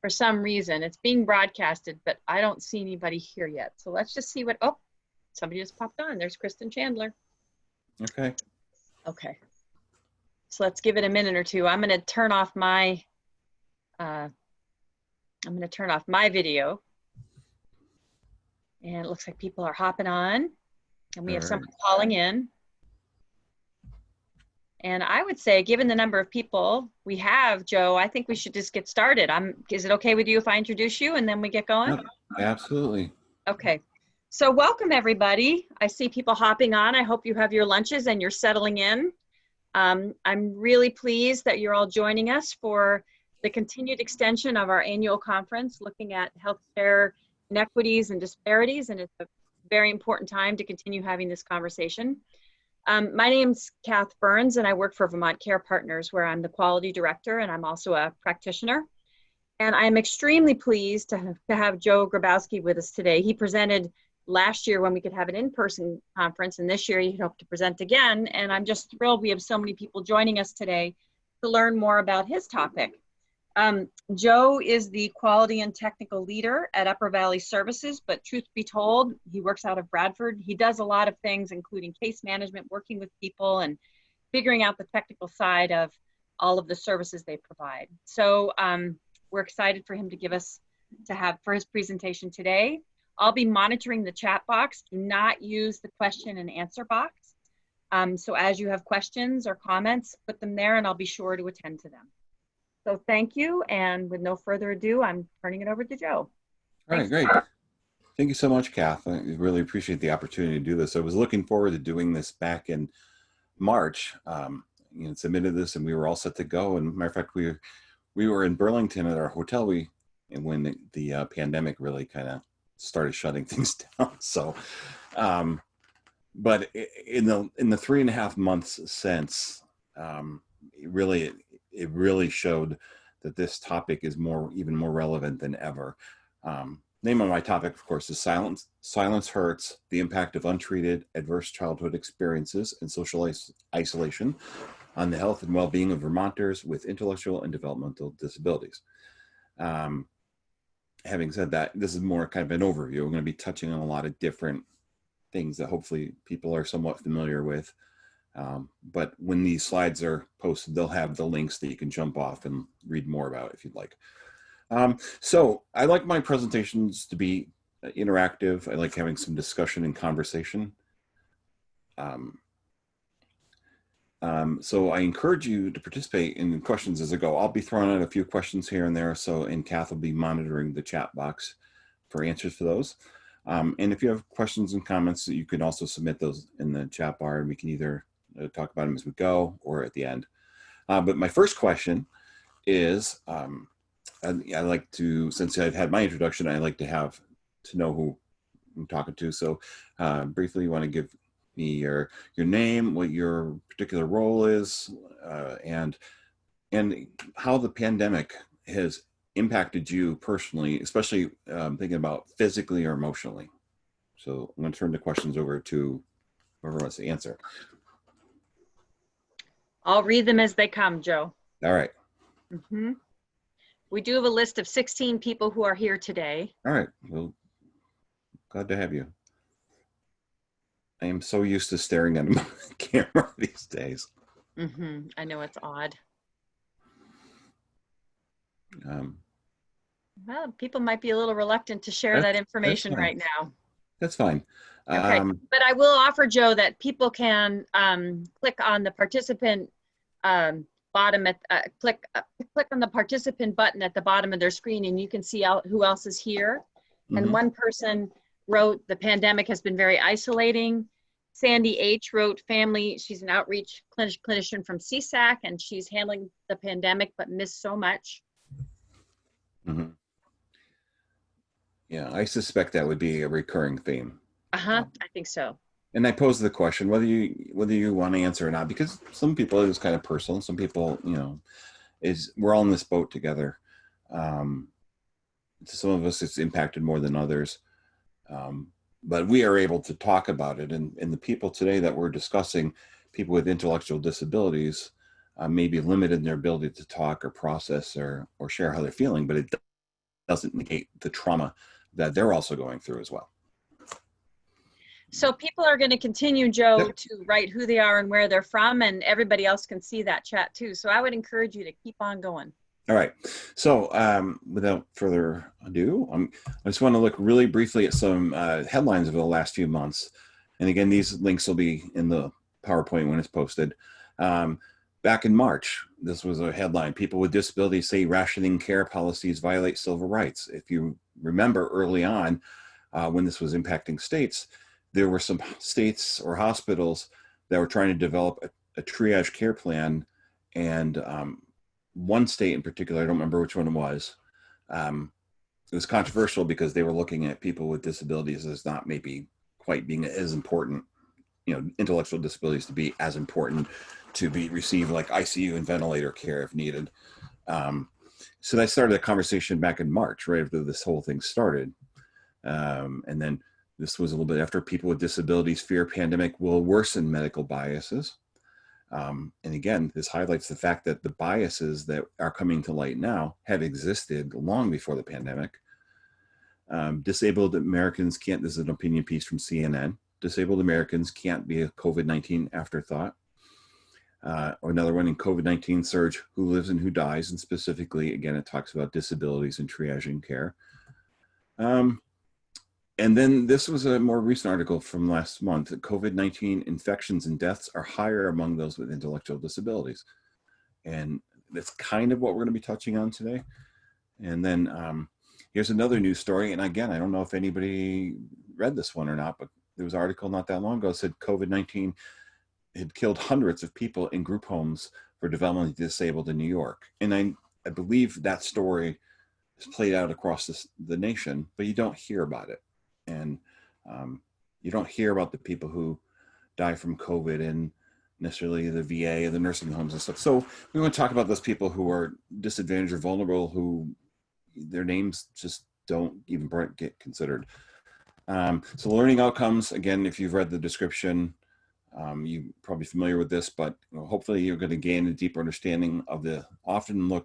for some reason. It's being broadcasted, but I don't see anybody here yet. So let's just see what, oh, somebody just popped on. There's Kristen Chandler. Okay. Okay. So let's give it a minute or two. I'm going to turn off my video. And it looks like people are hopping on. And we have someone calling in. And I would say, given the number of people we have, Joe, I think we should just get started. Is it okay with you if I introduce you and then we get going? Yep, absolutely. Okay. So welcome, everybody. I see people hopping on. I hope you have your lunches and you're settling in. I'm really pleased that you're all joining us for the continued extension of our annual conference looking at healthcare inequities and disparities, and it's a very important time to continue having this conversation. My name's Kath Burns, and I work for Vermont Care Partners, where I'm the quality director, and I'm also a practitioner. And I'm extremely pleased to have Joe Grabowski with us today. He presented last year when we could have an in-person conference, and this year he hoped to present again. And I'm just thrilled we have so many people joining us today to learn more about his topic. Joe is the quality and technical leader at Upper Valley Services, but truth be told, he works out of Bradford. He does a lot of things, including case management, working with people, and figuring out the technical side of all of the services they provide. So we're excited for him to for his presentation today. I'll be monitoring the chat box. Do not use the question and answer box. So as you have questions or comments, put them there and I'll be sure to attend to them. So thank you, and with no further ado, I'm turning it over to Joe. All right, great. Thank you so much, Kath. I really appreciate the opportunity to do this. I was looking forward to doing this back in March. Submitted this, and we were all set to go. And matter of fact, we were in Burlington at our hotel. When the pandemic really kind of started shutting things down. So, but in the 3.5 months since, it really showed that this topic is even more relevant than ever. Name of my topic, of course, is Silence Hurts, the impact of untreated adverse childhood experiences and social isolation on the health and well-being of Vermonters with intellectual and developmental disabilities. Having said that, this is more kind of an overview. We're going to be touching on a lot of different things that hopefully people are somewhat familiar with. But when these slides are posted, they'll have the links that you can jump off and read more about if you'd like. So I like my presentations to be interactive. I like having some discussion and conversation. So I encourage you to participate in questions as I go. I'll be throwing out a few questions here and there. And Kath will be monitoring the chat box for answers for those. And if you have questions and comments, you can also submit those in the chat bar, and we can either talk about them as we go or at the end. But my first question is, I like to, since I've had my introduction, I like to know who I'm talking to. So briefly, you want to give me your name, what your particular role is, and how the pandemic has impacted you personally, especially thinking about physically or emotionally. So I'm going to turn the questions over to whoever wants to answer. I'll read them as they come, Joe. All right. Mm-hmm. We do have a list of 16 people who are here today. All right. Well, glad to have you. I am so used to staring at a camera these days. Mm-hmm. I know it's odd. Well, people might be a little reluctant to share that information right now. That's fine. Okay, but I will offer, Joe, that people can click on the participant bottom click on the participant button at the bottom of their screen, and you can see who else is here. Mm-hmm. And one person wrote, "The pandemic has been very isolating." Sandy H. wrote, "Family." She's an outreach clinician from CSAC, and she's handling the pandemic but missed so much. Mm-hmm. Yeah, I suspect that would be a recurring theme. I think so. And I pose the question whether you want to answer or not, because some people it is kind of personal. Some people, we're all in this boat together. Some of us it's impacted more than others, but we are able to talk about it. And the people today that we're discussing, people with intellectual disabilities, may be limited in their ability to talk or process or share how they're feeling, but it doesn't negate the trauma that they're also going through as well. So people are going to continue, Joe, Yep. to write who they are and where they're from, and everybody else can see that chat too. So I would encourage you to keep on going. All right. So without further ado, I just want to look really briefly at some headlines over the last few months. And again, these links will be in the PowerPoint when it's posted. Back in March, this was a headline: people with disabilities say rationing care policies violate civil rights. If you remember early on, when this was impacting states, there were some states or hospitals that were trying to develop a triage care plan. And one state in particular, I don't remember which one it was controversial because they were looking at people with disabilities as not maybe quite being as important, intellectual disabilities to be as important to be received like ICU and ventilator care if needed. So that started a conversation back in March, right after this whole thing started. And then this was a little bit after people with disabilities fear pandemic will worsen medical biases. And again, this highlights the fact that the biases that are coming to light now have existed long before the pandemic. Disabled Americans can't, this is an opinion piece from CNN, disabled Americans can't be a COVID-19 afterthought. Or another one in COVID-19 surge, who lives and who dies, and specifically, again, it talks about disabilities and triaging care. And then this was a more recent article from last month that COVID-19 infections and deaths are higher among those with intellectual disabilities. And that's kind of what we're going to be touching on today. And then here's another news story. And again, I don't know if anybody read this one or not, but there was an article not that long ago that said COVID-19 had killed hundreds of people in group homes for developmentally disabled in New York. And I believe that story is played out across the nation, but you don't hear about it. And you don't hear about the people who die from COVID and necessarily the VA and the nursing homes and stuff. So we want to talk about those people who are disadvantaged or vulnerable, who their names just don't even get considered. So learning outcomes, again, if you've read the description, you're probably familiar with this, but hopefully you're going to gain a deeper understanding of the often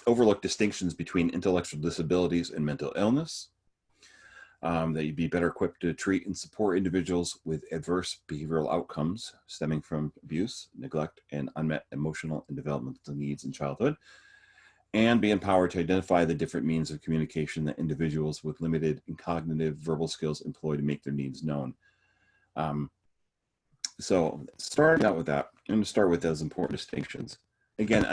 overlooked distinctions between intellectual disabilities and mental illness. That you'd be better equipped to treat and support individuals with adverse behavioral outcomes stemming from abuse, neglect, and unmet emotional and developmental needs in childhood, and be empowered to identify the different means of communication that individuals with limited and cognitive verbal skills employ to make their needs known. So starting out with that, I'm going to start with those important distinctions. Again,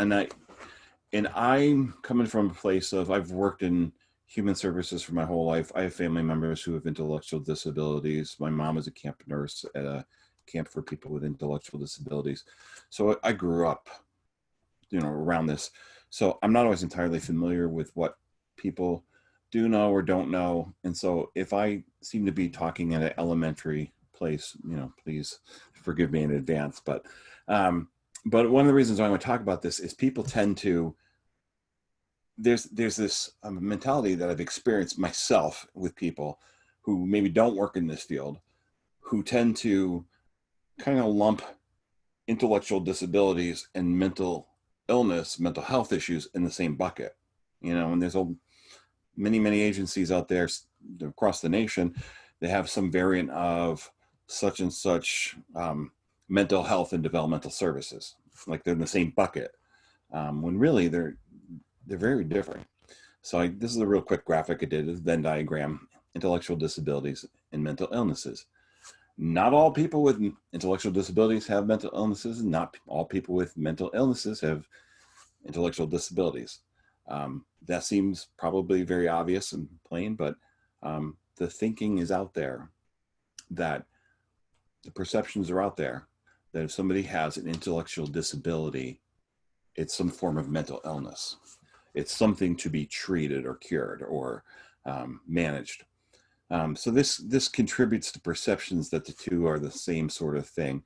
and I'm coming from a place of, I've worked in human services for my whole life. I have family members who have intellectual disabilities. My mom is a camp nurse at a camp for people with intellectual disabilities. So I grew up, around this. So I'm not always entirely familiar with what people do know or don't know. And so if I seem to be talking at an elementary place, please forgive me in advance. But one of the reasons why I want to talk about this is people tend to, there's this mentality that I've experienced myself with people who maybe don't work in this field, who tend to kind of lump intellectual disabilities and mental illness, mental health issues in the same bucket, and there's many agencies out there across the nation that have some variant of such and such mental health and developmental services, like they're in the same bucket, when really they're very different. So this is a real quick graphic I did, a Venn diagram, intellectual disabilities and mental illnesses. Not all people with intellectual disabilities have mental illnesses, and not all people with mental illnesses have intellectual disabilities. That seems probably very obvious and plain, but the thinking is out there, that the perceptions are out there, that if somebody has an intellectual disability, it's some form of mental illness. It's something to be treated or cured or managed. So this contributes to perceptions that the two are the same sort of thing.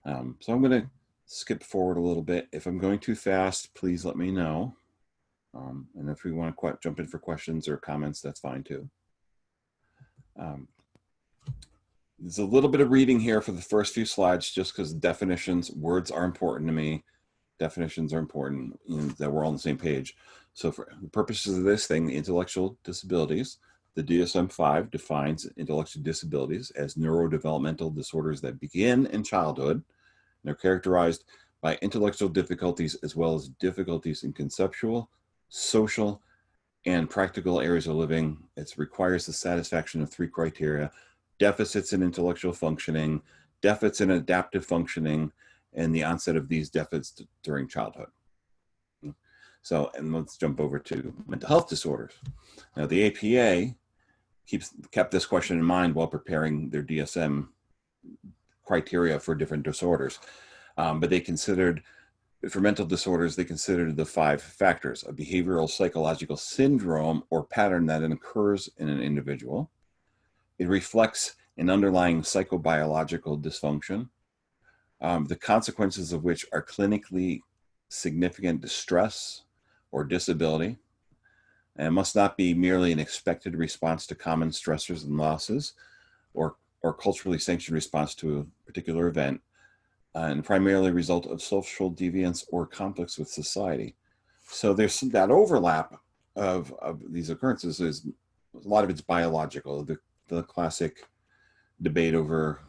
So I'm going to skip forward a little bit. If I'm going too fast, please let me know. And if we want to jump in for questions or comments, that's fine too. There's a little bit of reading here for the first few slides, just because definitions, words are important to me. Definitions are important, that we're all on the same page. So for the purposes of this thing, the intellectual disabilities, the DSM-5 defines intellectual disabilities as neurodevelopmental disorders that begin in childhood. They're characterized by intellectual difficulties as well as difficulties in conceptual, social, and practical areas of living. It requires the satisfaction of 3 criteria: deficits in intellectual functioning, deficits in adaptive functioning, and the onset of these deficits during childhood. So, and let's jump over to mental health disorders. Now, the APA kept this question in mind while preparing their DSM criteria for different disorders. But they considered, for mental disorders, they considered the 5 factors: a behavioral psychological syndrome or pattern that occurs in an individual. It reflects an underlying psychobiological dysfunction, the consequences of which are clinically significant distress or disability, and must not be merely an expected response to common stressors and losses, or culturally sanctioned response to a particular event, and primarily a result of social deviance or conflicts with society. So there's that overlap of these occurrences. Is a lot of it's biological, the classic debate over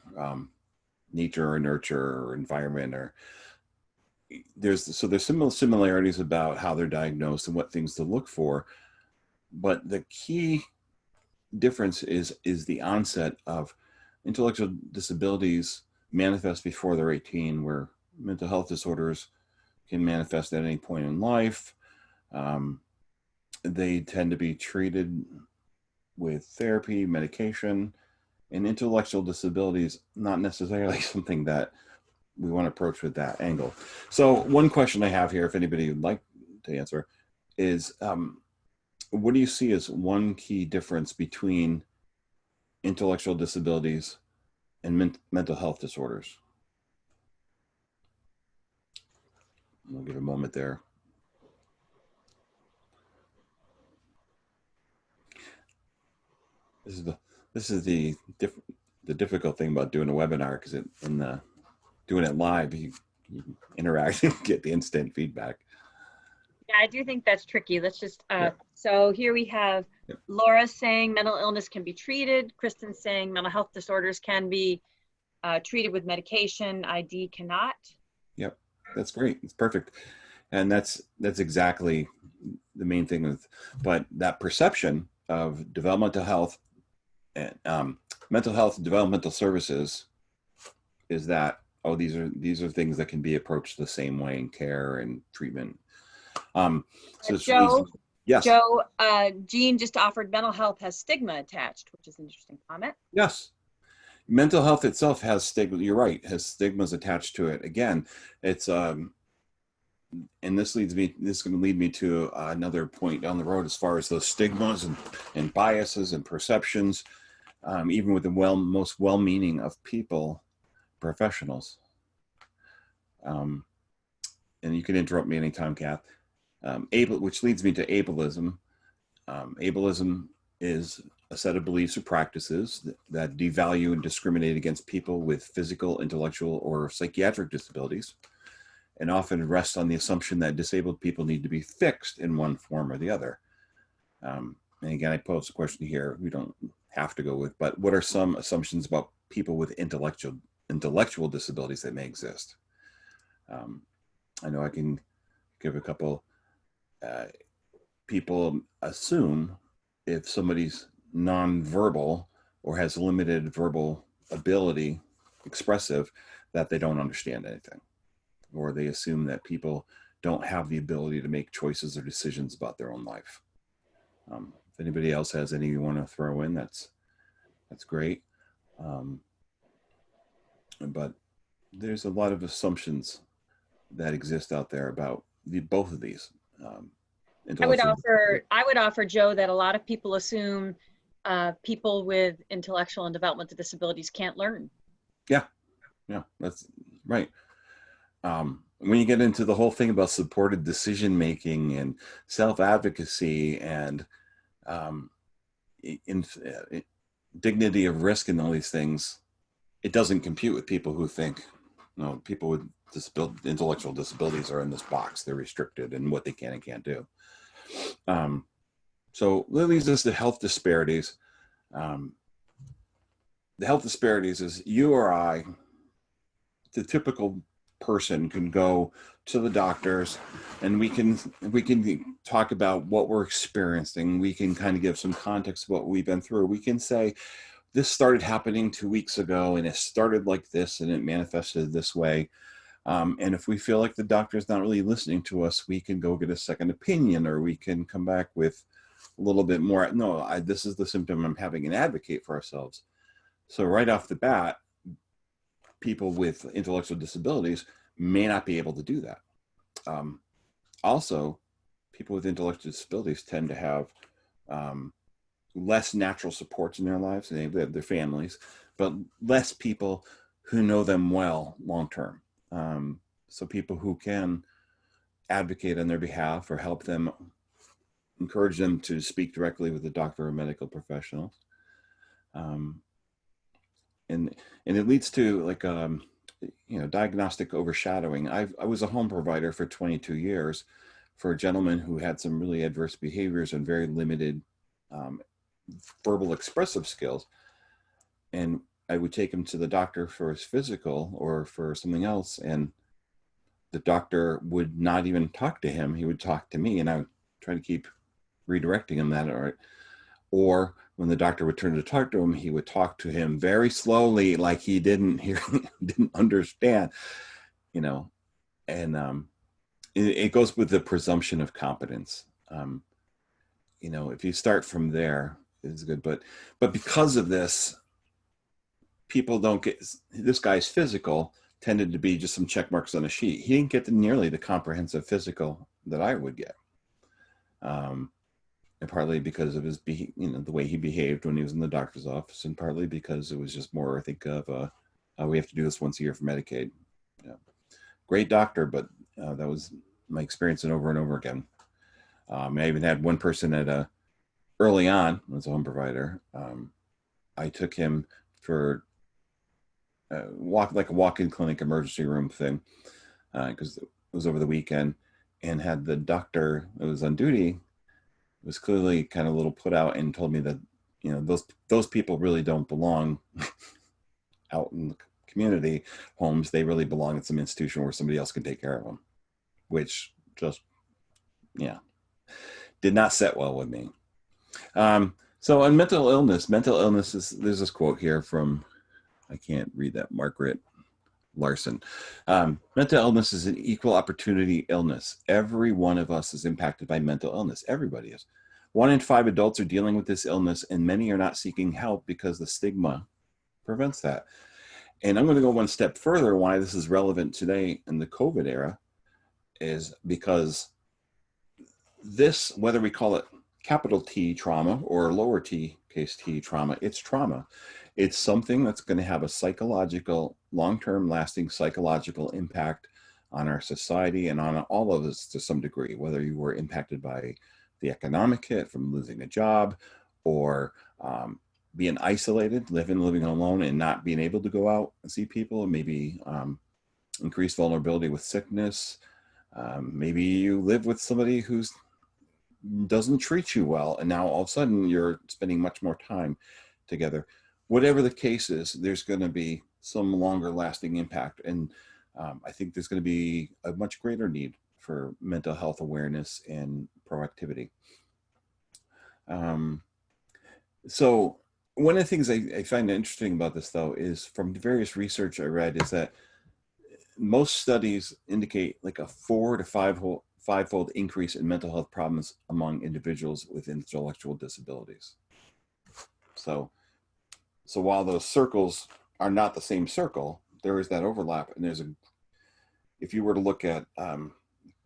nature or nurture or environment, or there's similarities about how they're diagnosed and what things to look for, but the key difference is the onset of intellectual disabilities manifest before they're 18, where mental health disorders can manifest at any point in life. They tend to be treated with therapy, medication, and intellectual disabilities, not necessarily something that we want to approach with that angle. So one question I have here, if anybody would like to answer, is what do you see as one key difference between intellectual disabilities and mental health disorders? We'll give a moment there. This is the difficult thing about doing a webinar, because doing it live, you interact and get the instant feedback. Yeah, I do think that's tricky. Let's just, so here we have Laura saying mental illness can be treated. Kristen saying mental health disorders can be treated with medication. ID cannot. Yep, that's great. It's perfect. And that's exactly the main thing but that perception of developmental health and mental health and developmental services is that, oh, these are things that can be approached the same way in care and treatment. So Joe, yes. Joe, Jean just offered mental health has stigma attached, which is an interesting comment. Yes. Mental health itself has stigma. You're right, has stigmas attached to it. Again, it's and this is going to lead me to another point down the road as far as those stigmas and biases and perceptions, even with the most well-meaning of people, professionals. And you can interrupt me anytime, Kath. Which leads me to ableism. Ableism is a set of beliefs or practices that devalue and discriminate against people with physical, intellectual, or psychiatric disabilities, and often rests on the assumption that disabled people need to be fixed in one form or the other. And again, I pose a question here we don't have to go with, but what are some assumptions about people with intellectual disabilities that may exist? I know I can give a couple. People assume if somebody's nonverbal or has limited verbal ability, expressive, that they don't understand anything, or they assume that people don't have the ability to make choices or decisions about their own life. If anybody else has any you want to throw in, that's great. But there's a lot of assumptions that exist out there about both of these. I would offer, Joe, that a lot of people assume people with intellectual and developmental disabilities can't learn. Yeah, that's right. When you get into the whole thing about supported decision-making and self-advocacy and dignity of risk and all these things, it doesn't compute with people who think people with intellectual disabilities are in this box. They're restricted in what they can and can't do. So that leads us to health disparities. The health disparities is you or I, the typical person, can go to the doctors and we can talk about what we're experiencing. We can kind of give some context of what we've been through. We can say, this started happening 2 weeks ago and it started like this and it manifested this way. And if we feel like the doctor's not really listening to us, we can go get a second opinion, or we can come back with a little bit more, no, this is the symptom I'm having, and advocate for ourselves. So right off the bat, people with intellectual disabilities may not be able to do that. Also, people with intellectual disabilities tend to have less natural supports in their lives. They have their families, but less people who know them well long-term. So people who can advocate on their behalf or help them, encourage them to speak directly with a doctor or medical professional. And it leads to like, diagnostic overshadowing. I was a home provider for 22 years for a gentleman who had some really adverse behaviors and very limited verbal expressive skills. And I would take him to the doctor for his physical or for something else, and the doctor would not even talk to him. He would talk to me, and I would try to keep redirecting him that. Or when the doctor would turn to talk to him, he would talk to him very slowly, like he didn't hear, didn't understand, and it goes with the presumption of competence. If you start from there, it's good. But because of this, people don't get, this guy's physical tended to be just some check marks on a sheet. He didn't get nearly the comprehensive physical that I would get. And partly because of his, the way he behaved when he was in the doctor's office, and partly because it was just more, I think, of we have to do this once a year for Medicaid. Great doctor, but that was my experience over and over again. I even had one person early on, as a home provider, I took him for a walk-in clinic emergency room thing, because it was over the weekend, and had the doctor that was on duty was clearly kind of a little put out and told me that, those people really don't belong out in the community homes. They really belong at some institution where somebody else can take care of them, which just, did not set well with me. So on mental illness is, there's this quote here from, I can't read that, Margaret Larson. Mental illness is an equal opportunity illness. Every one of us is impacted by mental illness. Everybody is. 1 in 5 adults are dealing with this illness, and many are not seeking help because the stigma prevents that. And I'm going to go one step further. Why this is relevant today in the COVID era is because this, whether we call it capital T trauma or lowercase t trauma, it's trauma. It's something that's going to have a psychological, long-term lasting psychological impact on our society and on all of us to some degree, whether you were impacted by the economic hit from losing a job, or being isolated, living alone and not being able to go out and see people, maybe increased vulnerability with sickness. Maybe you live with somebody who doesn't treat you well, and now all of a sudden you're spending much more time together. Whatever the case is, there's going to be some longer lasting impact. And I think there's going to be a much greater need for mental health awareness and proactivity. So one of the things I find interesting about this, though, is from the various research I read, is that most studies indicate like a 4 to 5-fold increase in mental health problems among individuals with intellectual disabilities. So while those circles are not the same circle, there is that overlap. And if you were to look at, of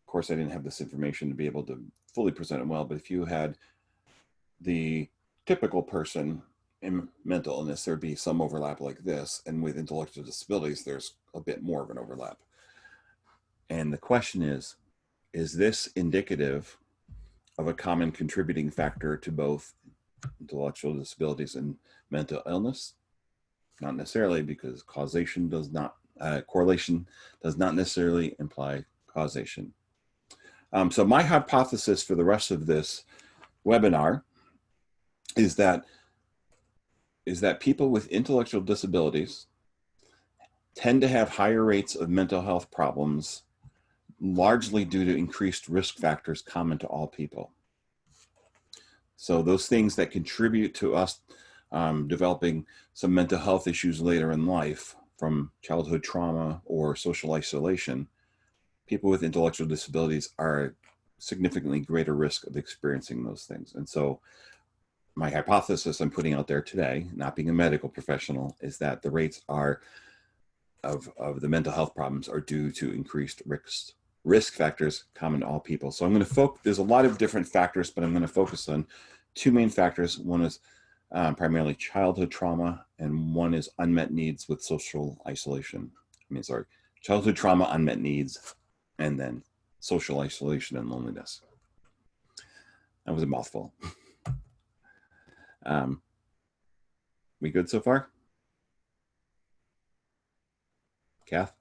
course, I didn't have this information to be able to fully present it well, but if you had the typical person in mental illness, there'd be some overlap like this. And with intellectual disabilities, there's a bit more of an overlap. And the question is this indicative of a common contributing factor to both intellectual disabilities and mental illness? Not necessarily, because causation does not Correlation does not necessarily imply causation. So my hypothesis for the rest of this webinar is that people with intellectual disabilities tend to have higher rates of mental health problems, largely due to increased risk factors common to all people. So those things that contribute to us developing some mental health issues later in life, from childhood trauma or social isolation, people with intellectual disabilities are at significantly greater risk of experiencing those things. And so my hypothesis I'm putting out there today, not being a medical professional, is that the rates are of the mental health problems are due to increased risk factors common to all people. So I'm going to focus, there's a lot of different factors, but I'm going to focus on two main factors. One is primarily childhood trauma, and one is unmet needs with social isolation. Childhood trauma, unmet needs, and then social isolation and loneliness. That was a mouthful. We good so far? Kath?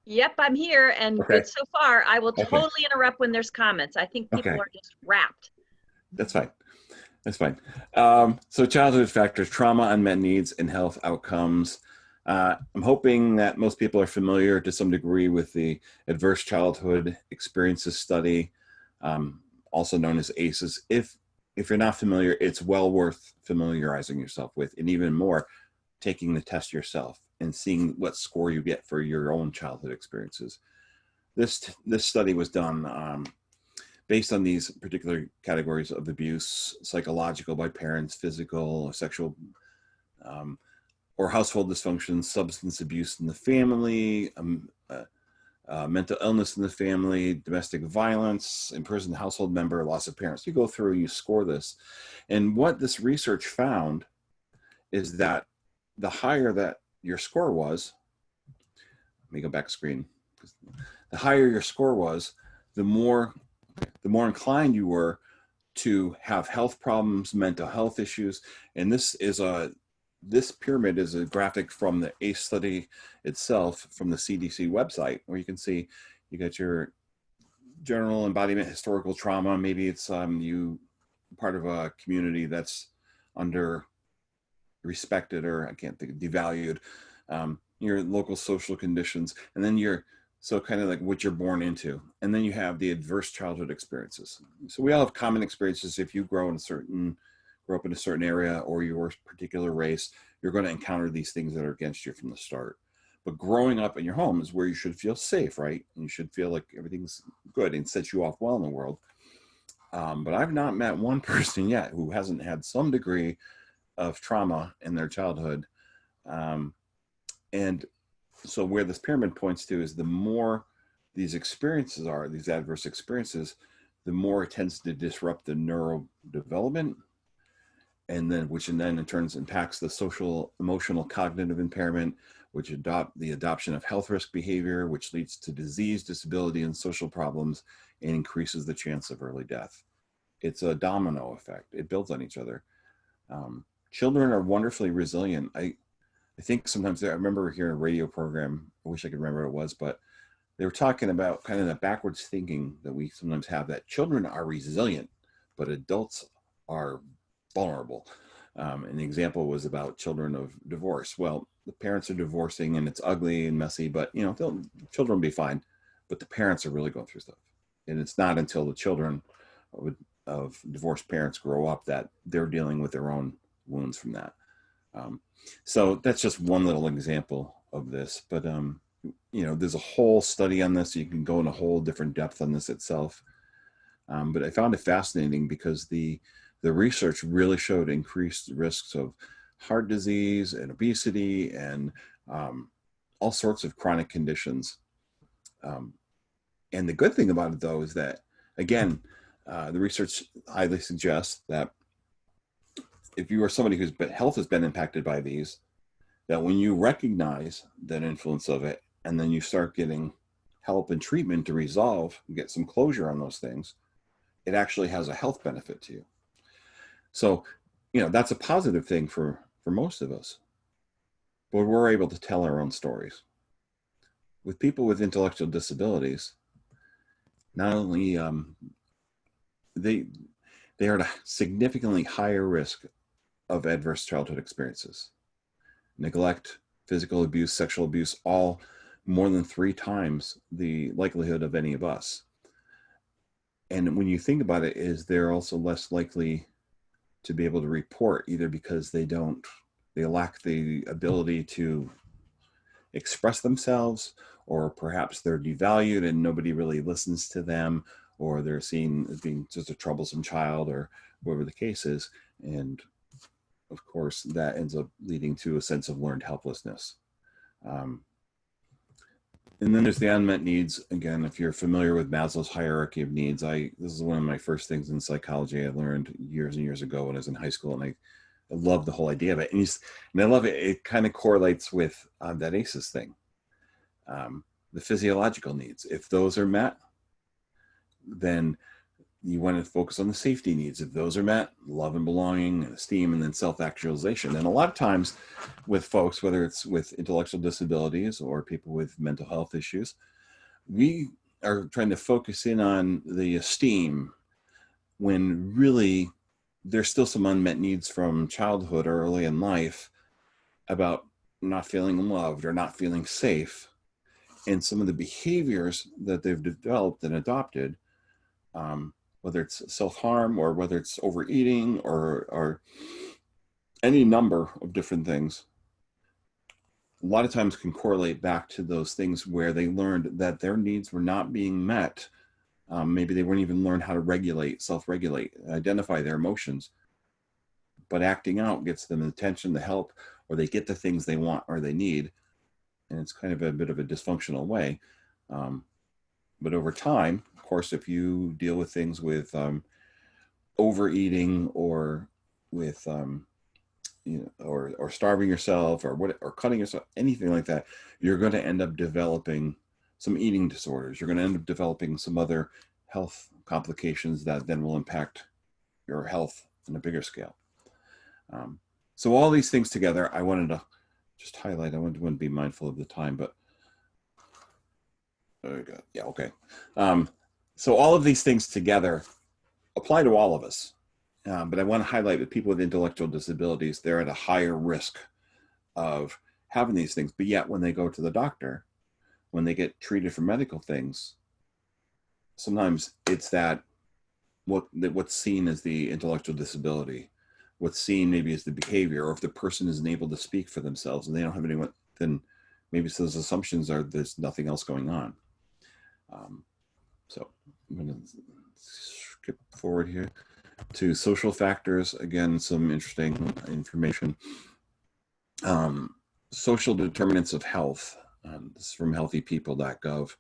Yep, I'm here and Okay. good so far. I will Okay. totally interrupt when there's comments. I think people Okay. are just wrapped. That's fine. That's fine. So childhood factors, trauma, unmet needs, and health outcomes. I'm hoping that most people are familiar to some degree with the Adverse Childhood Experiences Study, also known as ACEs. If you're not familiar, it's well worth familiarizing yourself with, and even more, taking the test yourself and seeing what score you get for your own childhood experiences. This study was done based on these particular categories of abuse: psychological by parents, physical, sexual, or household dysfunction, substance abuse in the family, mental illness in the family, domestic violence, imprisoned household member, loss of parents. You go through and you score this. And what this research found is that the higher that your score was, let me go back screen. The higher your score was, the more inclined you were to have health problems, mental health issues. And this pyramid is a graphic from the ACE study itself from the CDC website, where you can see you got your general embodiment, historical trauma. Maybe it's you part of a community that's under respected, or I can't think, devalued, your local social conditions, and then so kind of like what you're born into. And then you have the adverse childhood experiences. So we all have common experiences. If you grow up in a certain area or your particular race, you're going to encounter these things that are against you from the start. But growing up in your home is where you should feel safe, right? And you should feel like everything's good and sets you off well in the world. But I've not met one person yet who hasn't had some degree of trauma in their childhood. And so where this pyramid points to is the more these experiences are, these adverse experiences, the more it tends to disrupt the neurodevelopment, which in turn impacts the social, emotional, cognitive impairment, which the adoption of health risk behavior, which leads to disease, disability, and social problems, and increases the chance of early death. It's a domino effect. It builds on each other. Children are wonderfully resilient. I think sometimes, I remember hearing a radio program, I wish I could remember what it was, but they were talking about kind of the backwards thinking that we sometimes have, that children are resilient, but adults are vulnerable. And the example was about children of divorce. Well, the parents are divorcing and it's ugly and messy, but children will be fine, but the parents are really going through stuff. And it's not until the children of divorced parents grow up that they're dealing with their own wounds from that. So that's just one little example of this, but there's a whole study on this. You can go in a whole different depth on this itself. But I found it fascinating because the research really showed increased risks of heart disease and obesity and all sorts of chronic conditions. And the good thing about it, though, is that, again, the research highly suggests that if you are somebody whose health has been impacted by these, that when you recognize that influence of it, and then you start getting help and treatment to resolve and get some closure on those things, it actually has a health benefit to you. So, that's a positive thing for most of us. but we're able to tell our own stories. With people with intellectual disabilities, not only they are at a significantly higher risk of adverse childhood experiences, neglect, physical abuse, sexual abuse, all more than 3 times the likelihood of any of us. And when you think about it, is they're also less likely to be able to report, either because they lack the ability to express themselves, or perhaps they're devalued and nobody really listens to them, or they're seen as being just a troublesome child, or whatever the case is. And of course, that ends up leading to a sense of learned helplessness. And then there's the unmet needs. Again, if you're familiar with Maslow's hierarchy of needs, this is one of my first things in psychology I learned years and years ago when I was in high school, and I love the whole idea of it. And I love it. It kind of correlates with that ACEs thing. The physiological needs, if those are met, then you want to focus on the safety needs. If those are met, love and belonging and esteem, and then self-actualization. And a lot of times with folks, whether it's with intellectual disabilities or people with mental health issues, we are trying to focus in on the esteem when really there's still some unmet needs from childhood or early in life about not feeling loved or not feeling safe. And some of the behaviors that they've developed and adopted, whether it's self-harm or whether it's overeating or any number of different things, a lot of times can correlate back to those things where they learned that their needs were not being met. Maybe they weren't even learned how to self-regulate, identify their emotions, but acting out gets them the attention, the help, or they get the things they want or they need. And it's kind of a bit of a dysfunctional way. But over time, of course, if you deal with things with overeating or with or starving yourself or cutting yourself, anything like that, you're going to end up developing some eating disorders. You're going to end up developing some other health complications that then will impact your health on a bigger scale. So all these things together, I wanted to just highlight. I want to be mindful of the time, but there we go. Yeah, okay. So all of these things together apply to all of us. But I want to highlight that people with intellectual disabilities, they're at a higher risk of having these things. But yet when they go to the doctor, when they get treated for medical things, sometimes it's that what's seen as the intellectual disability, what's seen maybe as the behavior, or if the person isn't able to speak for themselves and they don't have anyone, then maybe those assumptions are there's nothing else going on. So I'm going to skip forward here to social factors. Again, some interesting information. Social determinants of health. This is from healthypeople.gov.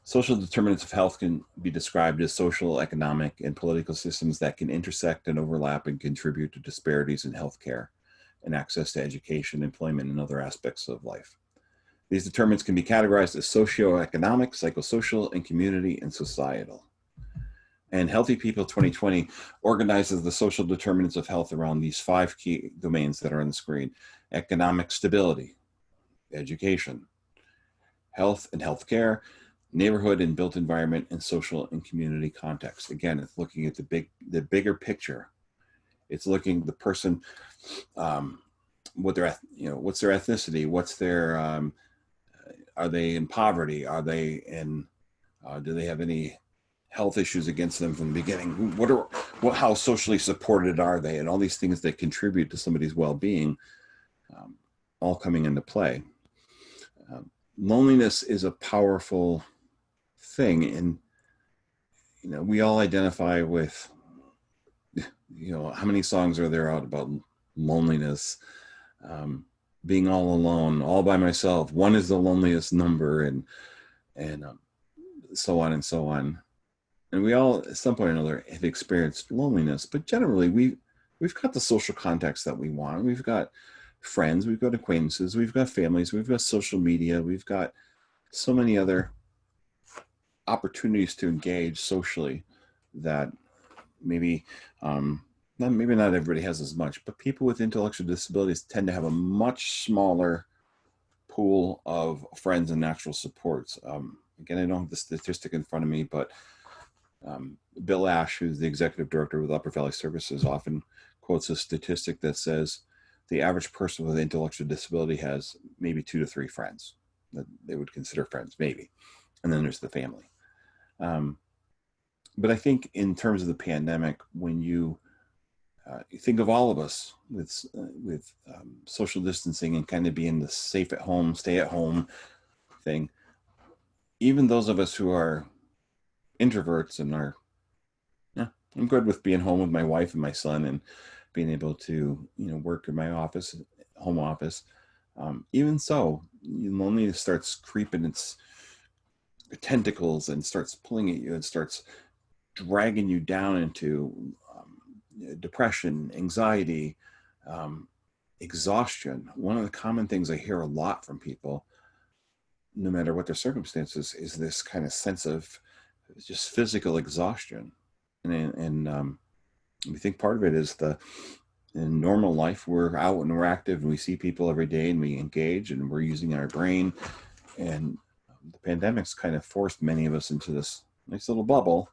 Social determinants of health can be described as social, economic, and political systems that can intersect and overlap and contribute to disparities in healthcare and access to education, employment, and other aspects of life. These determinants can be categorized as socioeconomic, psychosocial, and community and societal. And Healthy People 2020 organizes the social determinants of health around these 5 key domains that are on the screen: economic stability, education, health and healthcare, neighborhood and built environment, and social and community context. Again, it's looking at the bigger picture. It's looking at the person, what's their ethnicity, what's their, are they in poverty? Are they in, do they have any health issues against them from the beginning? How socially supported are they? And all these things that contribute to somebody's well-being, all coming into play. Loneliness is a powerful thing, and we all identify with, how many songs are there out about loneliness, being all alone, all by myself. One is the loneliest number, and so on and so on. And we all, at some point or another, have experienced loneliness. But generally, we've got the social context that we want. We've got friends, we've got acquaintances, we've got families, we've got social media, we've got so many other opportunities to engage socially that maybe maybe not everybody has as much, but people with intellectual disabilities tend to have a much smaller pool of friends and natural supports. Again, I don't have the statistic in front of me, but Bill Ash, who's the executive director with Upper Valley Services, often quotes a statistic that says the average person with intellectual disability has maybe 2 to 3 friends that they would consider friends, maybe. And then there's the family. But I think in terms of the pandemic, when you think of all of us with social distancing and kind of being the safe at home, stay at home thing, even those of us who are introverts and are, yeah, I'm good with being home with my wife and my son and being able to, work in my office, home office. Even so, loneliness starts creeping its tentacles and starts pulling at you and starts dragging you down into depression, anxiety, exhaustion. One of the common things I hear a lot from people, no matter what their circumstances, is this kind of sense of just physical exhaustion. And we think part of it is in normal life, we're out and we're active and we see people every day and we engage and we're using our brain. And the pandemic's kind of forced many of us into this nice little bubble,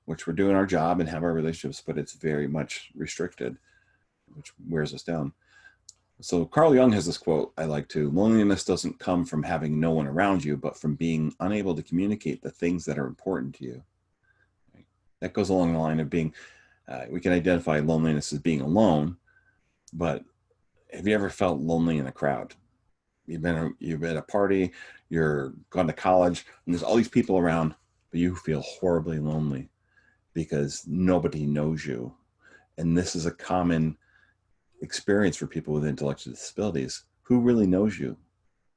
which we're doing our job and have our relationships, but it's very much restricted, which wears us down. So Carl Jung has this quote I like too: loneliness doesn't come from having no one around you, but from being unable to communicate the things that are important to you. Right? That goes along the line of being, we can identify loneliness as being alone, but have you ever felt lonely in a crowd? You've been at a party, you're gone to college, and there's all these people around, but you feel horribly lonely because nobody knows you. And this is a common experience for people with intellectual disabilities. Who really knows you?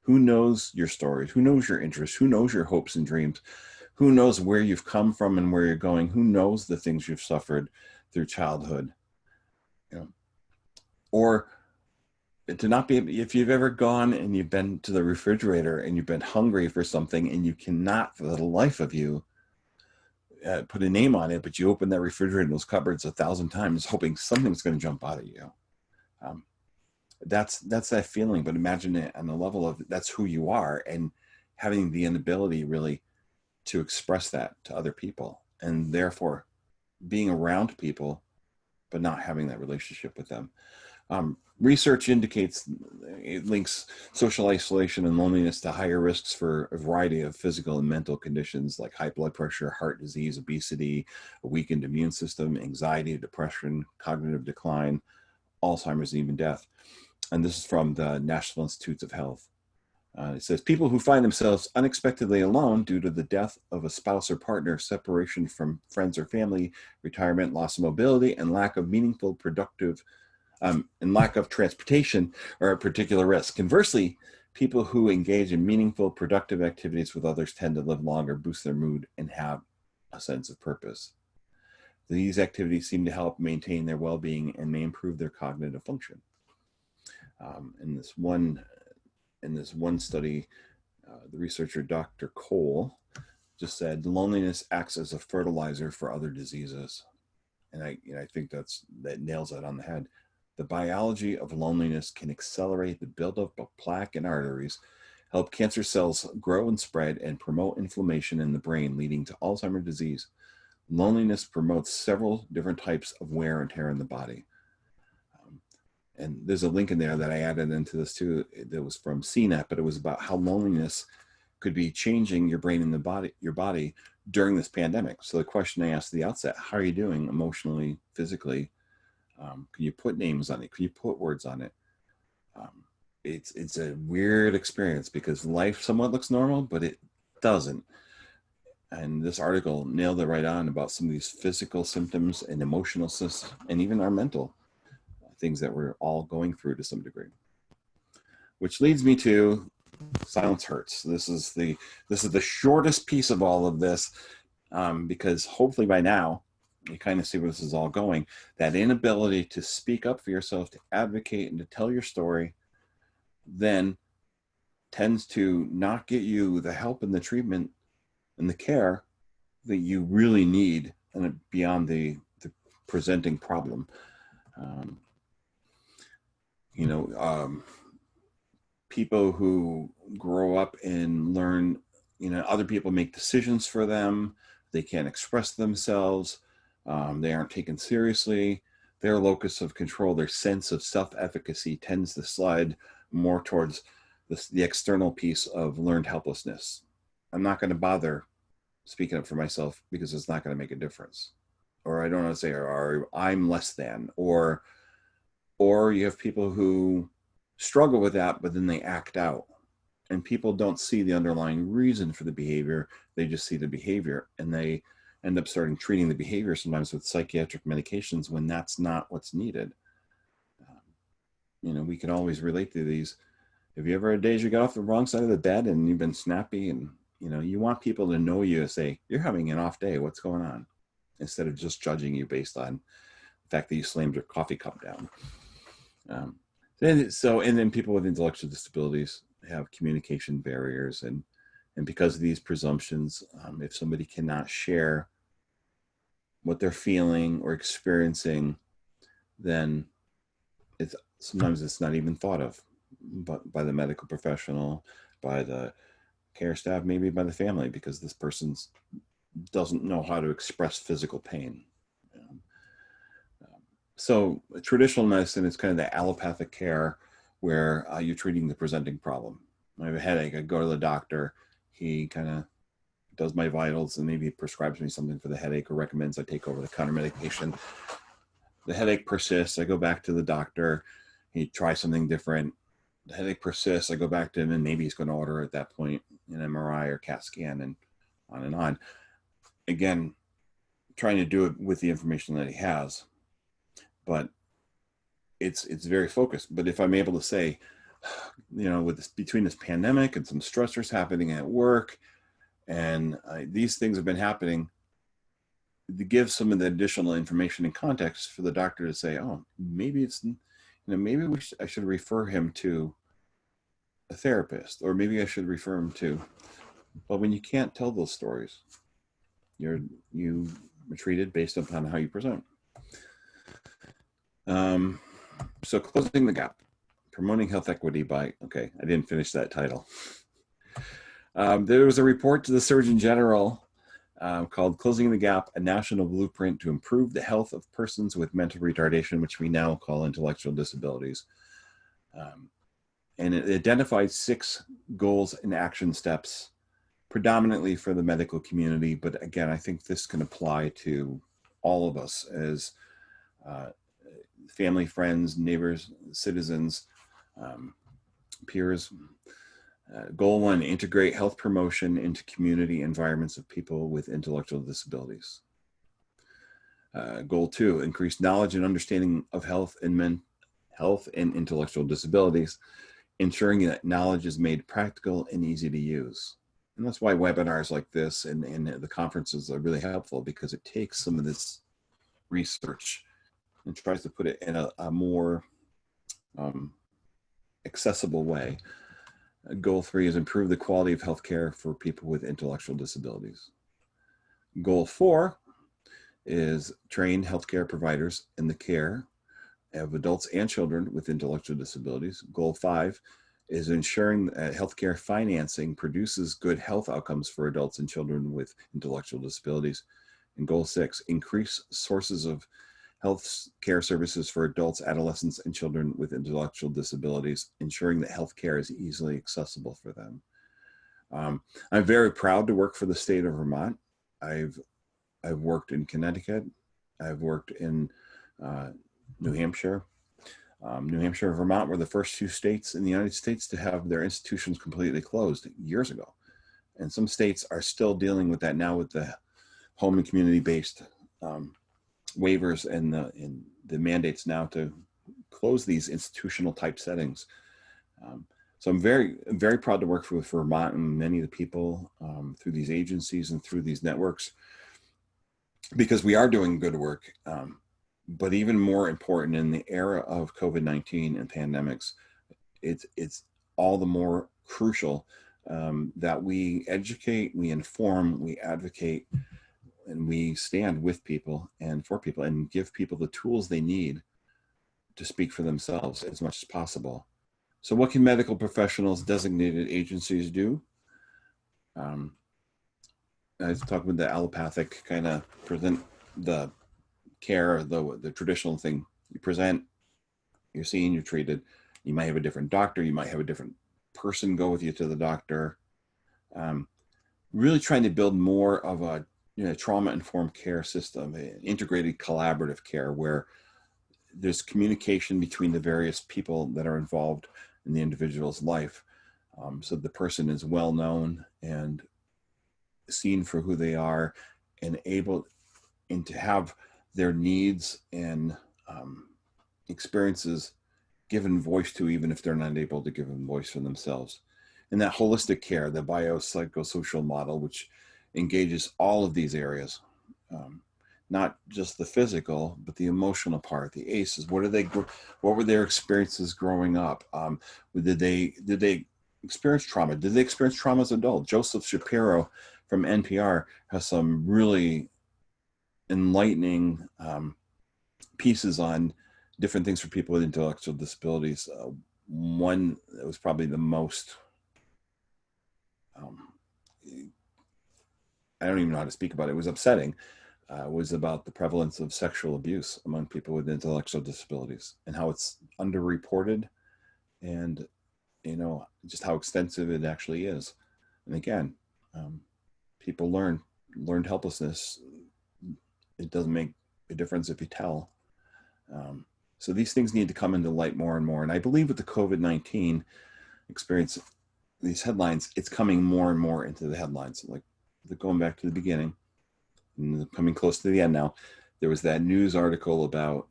Who knows your stories? Who knows your interests? Who knows your hopes and dreams? Who knows where you've come from and where you're going? Who knows the things you've suffered through childhood? Or to not be, if you've ever gone and you've been to the refrigerator and you've been hungry for something and you cannot for the life of you put a name on it, but you open that refrigerator and those cupboards 1,000 times hoping something's going to jump out at you. That's that feeling, but imagine it on the level of that's who you are and having the inability really to express that to other people, and therefore being around people but not having that relationship with them. Research indicates it links social isolation and loneliness to higher risks for a variety of physical and mental conditions like high blood pressure, heart disease, obesity, a weakened immune system, anxiety, depression, cognitive decline, Alzheimer's, and even death. And this is from the National Institutes of Health. It says people who find themselves unexpectedly alone due to the death of a spouse or partner, separation from friends or family, retirement, loss of mobility, and lack of meaningful, productive and lack of transportation are a particular risk. Conversely, people who engage in meaningful, productive activities with others tend to live longer, boost their mood, and have a sense of purpose. These activities seem to help maintain their well-being and may improve their cognitive function. In this one study, the researcher Dr. Cole just said loneliness acts as a fertilizer for other diseases, and I think that nails it on the head. The biology of loneliness can accelerate the buildup of plaque in arteries, help cancer cells grow and spread, and promote inflammation in the brain, leading to Alzheimer's disease. Loneliness promotes several different types of wear and tear in the body. And there's a link in there that I added into this too that was from CNET, but it was about how loneliness could be changing your brain and your body during this pandemic. So the question I asked at the outset, how are you doing emotionally, physically? Can you put names on it? Can you put words on it? It's a weird experience because life somewhat looks normal, but it doesn't. And this article nailed it right on about some of these physical symptoms and emotional systems, and even our mental things that we're all going through to some degree. Which leads me to silence hurts. This is the shortest piece of all of this, because hopefully by now you kind of see where this is all going. That inability to speak up for yourself, to advocate, and to tell your story, then tends to not get you the help and the treatment and the care that you really need, and beyond the presenting problem. Um, you know, people who grow up and learn, you know, other people make decisions for them. They can't express themselves. They aren't taken seriously. Their locus of control, their sense of self-efficacy tends to slide more towards the external piece of learned helplessness. I'm not going to bother speaking up for myself because it's not going to make a difference. Or I don't want to say, or I'm less than, or you have people who struggle with that, but then they act out. And people don't see the underlying reason for the behavior. They just see the behavior, and they end up starting treating the behavior sometimes with psychiatric medications when that's not what's needed. You know, we can always relate to these. Have you ever had days you got off the wrong side of the bed and you've been snappy, and you know, you want people to know you and say, you're having an off day, what's going on? Instead of just judging you based on the fact that you slammed your coffee cup down. And then people with intellectual disabilities have communication barriers, and because of these presumptions, if somebody cannot share what they're feeling or experiencing, then sometimes it's not even thought of, but by the medical professional, by the care staff, maybe by the family, because this person doesn't know how to express physical pain. So traditional medicine is kind of the allopathic care where you're treating the presenting problem. I have a headache, I go to the doctor, he kind of does my vitals and maybe prescribes me something for the headache or recommends I take over-the-counter medication. The headache persists, I go back to the doctor, he tries something different. The headache persists, I go back to him, and maybe he's going to order at that point an MRI or CAT scan, and on and on. Again, trying to do it with the information that he has, but it's very focused. But if I'm able to say, you know, with this, between this pandemic and some stressors happening at work, and these things have been happening, to give some of the additional information and context for the doctor to say, oh, maybe it's, you know, maybe I should refer him to a therapist, or maybe I should refer him to. But when you can't tell those stories, you are treated based upon how you present. So closing the gap, promoting health equity by, okay, I didn't finish that title. There was a report to the Surgeon General called Closing the Gap, a National Blueprint to Improve the Health of Persons with Mental Retardation, which we now call intellectual disabilities. And it identified 6 goals and action steps, predominantly for the medical community. But again, I think this can apply to all of us as family, friends, neighbors, citizens, peers. Goal 1, integrate health promotion into community environments of people with intellectual disabilities. Goal 2, increase knowledge and understanding of health and intellectual disabilities, ensuring that knowledge is made practical and easy to use. And that's why webinars like this and the conferences are really helpful, because it takes some of this research and tries to put it in a more accessible way. Goal 3 is improve the quality of healthcare for people with intellectual disabilities. Goal 4 is train healthcare providers in the care of adults and children with intellectual disabilities. Goal 5 is ensuring that healthcare financing produces good health outcomes for adults and children with intellectual disabilities. And Goal 6, increase sources of health care services for adults, adolescents, and children with intellectual disabilities, ensuring that health care is easily accessible for them. I'm very proud to work for the state of Vermont. I've worked in Connecticut. I've worked in New Hampshire. New Hampshire and Vermont were the first 2 states in the United States to have their institutions completely closed years ago. And some states are still dealing with that now with the home and community-based waivers and the mandates now to close these institutional type settings. So I'm very, very proud to work with Vermont and many of the people through these agencies and through these networks, because we are doing good work. But even more important in the era of COVID-19 and pandemics, it's all the more crucial that we educate, we inform, we advocate, and we stand with people and for people and give people the tools they need to speak for themselves as much as possible. So what can medical professionals, designated agencies do? I was talking with the allopathic kind of present the care, the traditional thing. You present, you're seen, you're treated. You might have a different doctor. You might have a different person go with you to the doctor. Really trying to build more of a trauma-informed care system, an integrated collaborative care where there's communication between the various people that are involved in the individual's life. So the person is well known and seen for who they are and able and to have their needs and experiences given voice to, even if they're not able to give them voice for themselves. And that holistic care, the biopsychosocial model, which engages all of these areas, not just the physical, but the emotional part, the ACEs. What were their experiences growing up? Did they experience trauma? Did they experience trauma as adults? Joseph Shapiro from NPR has some really enlightening pieces on different things for people with intellectual disabilities. One that was probably the most, I don't even know how to speak about it. It was upsetting. Was about the prevalence of sexual abuse among people with intellectual disabilities and how it's underreported, and just how extensive it actually is. And again, people learned helplessness. It doesn't make a difference if you tell. So these things need to come into light more and more. And I believe with the COVID-19 experience, these headlines, it's coming more and more into the headlines. Like going back to the beginning, and coming close to the end now, there was that news article about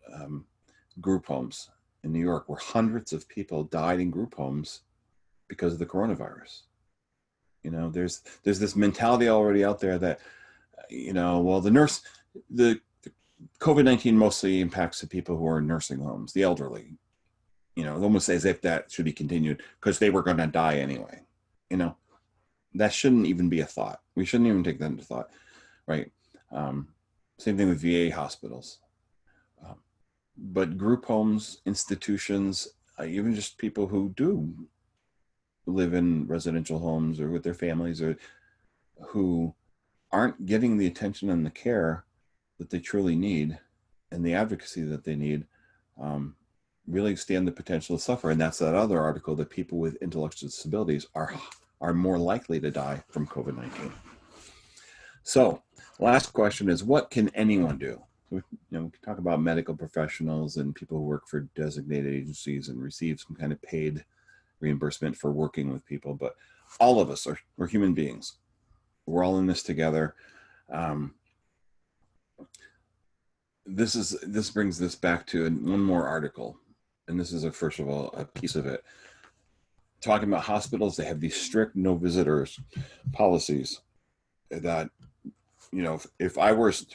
group homes in New York where hundreds of people died in group homes because of the coronavirus. There's this mentality already out there that, well, the COVID-19 mostly impacts the people who are in nursing homes, the elderly, almost as if that should be continued because they were going to die anyway. That shouldn't even be a thought. We shouldn't even take that into thought, right? Same thing with VA hospitals. But group homes, institutions, even just people who do live in residential homes or with their families, or who aren't getting the attention and the care that they truly need and the advocacy that they need, really stand the potential to suffer. And that's that other article, that people with intellectual disabilities are more likely to die from COVID-19. So last question is, what can anyone do? We can talk about medical professionals and people who work for designated agencies and receive some kind of paid reimbursement for working with people, but all of us we're human beings. We're all in this together. This brings this back to one more article, and this is first of all a piece of it talking about hospitals. They have these strict no visitors policies that, if I was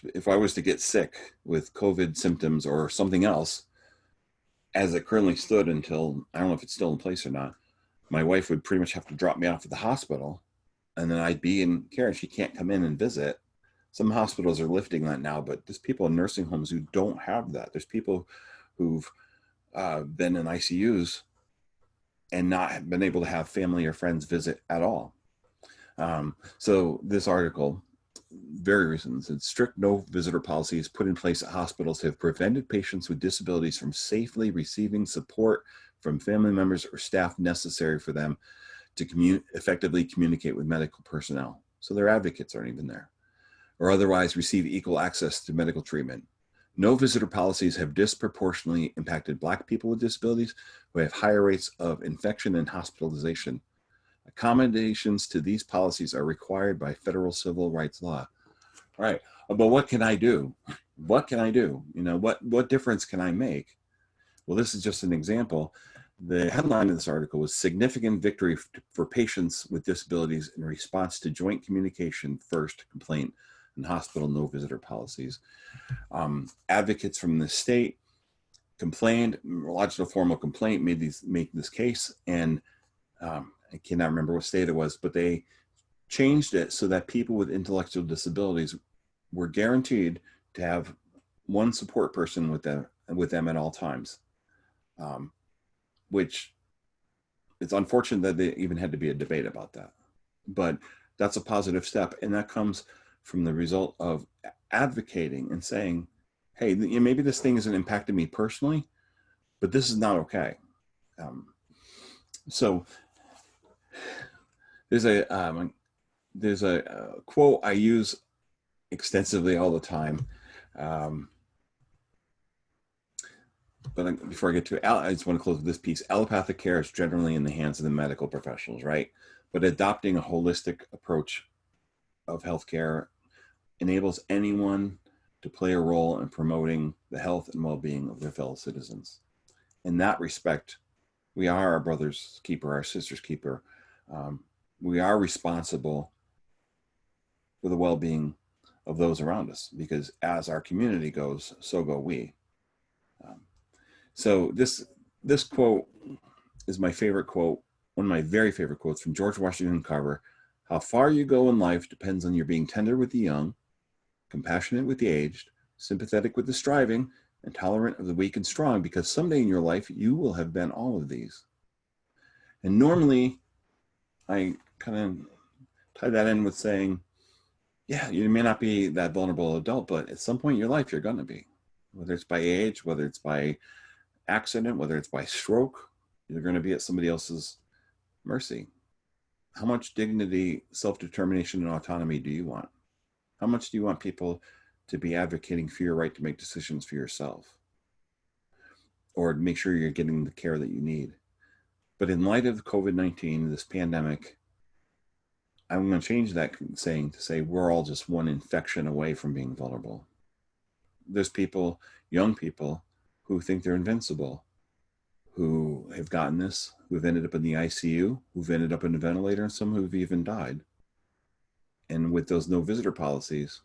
to get sick with COVID symptoms or something else, as it currently stood until, I don't know if it's still in place or not, my wife would pretty much have to drop me off at the hospital, and then I'd be in care and she can't come in and visit. Some hospitals are lifting that now, but there's people in nursing homes who don't have that. There's people who've been in ICUs and not been able to have family or friends visit at all. So this article, very recent, said strict no visitor policies put in place at hospitals have prevented patients with disabilities from safely receiving support from family members or staff necessary for them to effectively communicate with medical personnel. So their advocates aren't even there, or otherwise receive equal access to medical treatment. No visitor policies have disproportionately impacted Black people with disabilities who have higher rates of infection and hospitalization. Accommodations to these policies are required by federal civil rights law. All right, but what can I do? What can I do? What difference can I make? Well, this is just an example. The headline of this article was "Significant Victory for Patients with Disabilities in Response to Joint Communication First Complaint and Hospital No Visitor Policies." Advocates from the state complained, lodged a formal complaint, made this case, and I cannot remember what state it was, but they changed it so that people with intellectual disabilities were guaranteed to have one support person with them at all times. which it's unfortunate that there even had to be a debate about that. But that's a positive step. And that comes from the result of advocating and saying, hey, maybe this thing isn't impacting me personally, but this is not okay. So there's a quote I use extensively all the time. But before I get to it, I just want to close with this piece. Allopathic care is generally in the hands of the medical professionals, right? But adopting a holistic approach of healthcare enables anyone to play a role in promoting the health and well-being of their fellow citizens. In that respect, we are our brother's keeper, our sister's keeper. We are responsible for the well-being of those around us, because as our community goes, so go we. So this quote is my favorite quote, one of my very favorite quotes from George Washington Carver. How far you go in life depends on your being tender with the young, compassionate with the aged, sympathetic with the striving, and tolerant of the weak and strong, because someday in your life you will have been all of these. And normally I kind of tie that in with saying, yeah, you may not be that vulnerable adult, but at some point in your life you're going to be, whether it's by age, whether it's by accident, whether it's by stroke, you're going to be at somebody else's mercy. How much dignity, self-determination, and autonomy do you want? How much do you want people to be advocating for your right to make decisions for yourself, or make sure you're getting the care that you need? But in light of COVID-19, this pandemic, I'm going to change that saying to say we're all just one infection away from being vulnerable. There's people, young people, who think they're invincible, who have gotten this, who've ended up in the ICU, who've ended up in a ventilator, and some who've even died. And with those no visitor policies,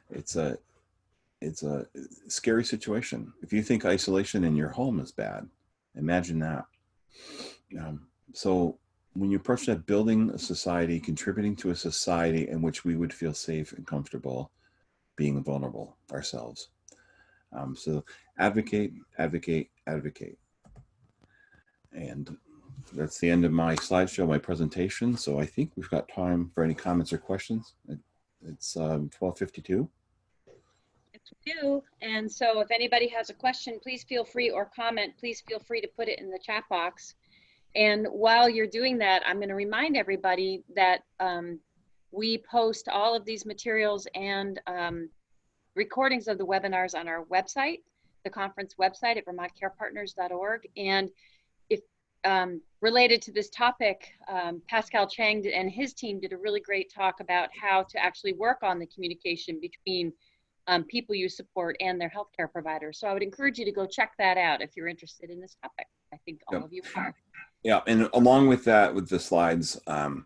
it's a scary situation. If you think isolation in your home is bad, imagine that. So when you approach that, building a society, contributing to a society in which we would feel safe and comfortable being vulnerable ourselves. So advocate, advocate, advocate. And that's the end of my slideshow, my presentation. So I think we've got time for any comments or questions. It's 12:52. Yes, we do. And so if anybody has a question, please feel free, or comment, please feel free to put it in the chat box. And while you're doing that, I'm going to remind everybody that we post all of these materials and recordings of the webinars on our website, the conference website at vermontcarepartners.org. And if related to this topic, Pascal Chang and his team did a really great talk about how to actually work on the communication between people you support and their healthcare providers. So I would encourage you to go check that out if you're interested in this topic. I think all of you are. Yeah, and along with that, with the slides, because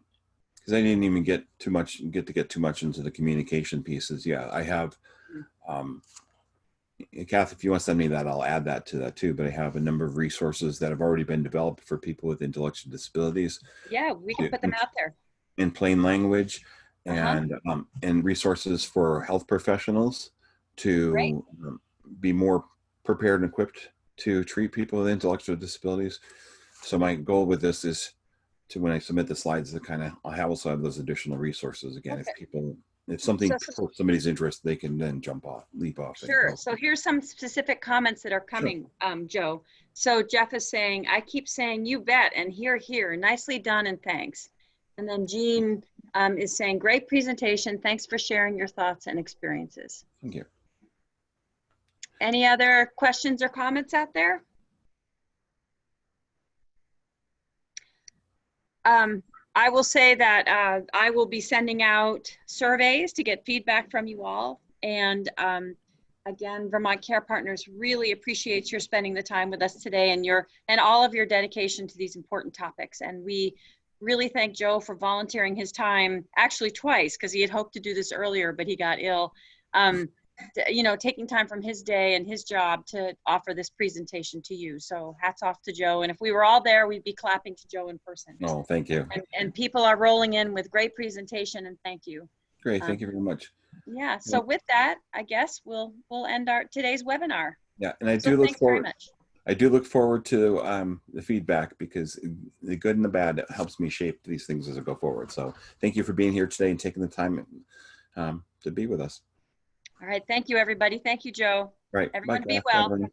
I didn't even get too much into the communication pieces. Yeah, I have. Kath, if you want to send me that, I'll add that to that too. But I have a number of resources that have already been developed for people with intellectual disabilities. Yeah, we can put them out there in plain language, and resources for health professionals to be more prepared and equipped to treat people with intellectual disabilities. So my goal with this is to, when I submit the slides, to kind of, I'll also have those additional resources again. Okay. If something piques somebody's interest, they can then leap off. Sure. So here's some specific comments that are coming, Joe. So Jeff is saying, I keep saying, you bet, and here, nicely done, and thanks. And then Jean is saying, great presentation. Thanks for sharing your thoughts and experiences. Thank you. Any other questions or comments out there? I will say that I will be sending out surveys to get feedback from you all. And again, Vermont Care Partners really appreciates your spending the time with us today, and all of your dedication to these important topics. And we really thank Joe for volunteering his time, actually twice, because he had hoped to do this earlier, but he got ill. You know, taking time from his day and his job to offer this presentation to you. So hats off to Joe. And if we were all there, we'd be clapping to Joe in person. Oh, thank you. And people are rolling in with great presentation, and thank you. Great, thank you very much. Yeah, so with that, I guess we'll end today's webinar. Yeah, and I So do look thanks very forward. much. I do look forward to the feedback, because the good and the bad, it helps me shape these things as I go forward. So thank you for being here today and taking the time to be with us. All right. Thank you, everybody. Thank you, Joe. Right. Bye, Everyone be Kath. Bye, well. Bernie.